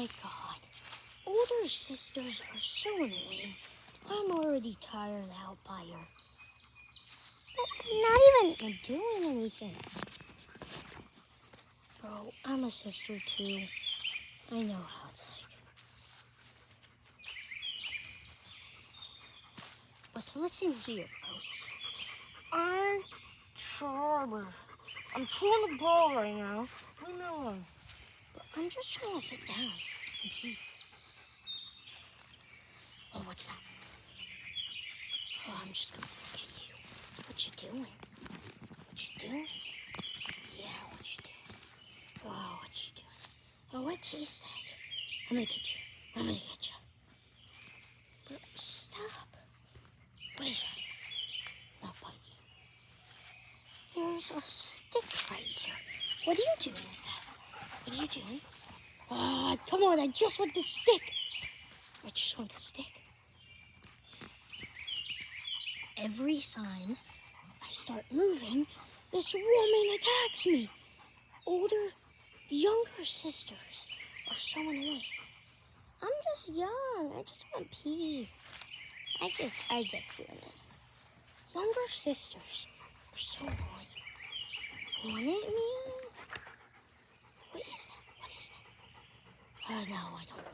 my God. Older sisters are so annoying. I'm already tired out by her. But I'm not even doing anything. Bro, I'm a sister too. I know how it's like. But listen here, folks. I'm Charlie. I'm throwing the ball right now. Leave me alone. But I'm just trying to sit down in peace. Oh, what's that? Oh, I'm just gonna look at you. What you doing? What you doing? Yeah, what you doing? Oh, what you doing? Oh, what is that? I'm gonna get you. I'm gonna get you. But stop. What is that? I'll bite you. There's a stick right here. What are you doing with that? What are you doing? Oh, come on, I just want the stick. I just want the stick. Every time I start moving, this woman attacks me. Younger sisters are so annoying. I'm just young. I just want peace. I just feel it. Younger sisters are so annoying. Want it, Mia? What is that? Oh, no, I don't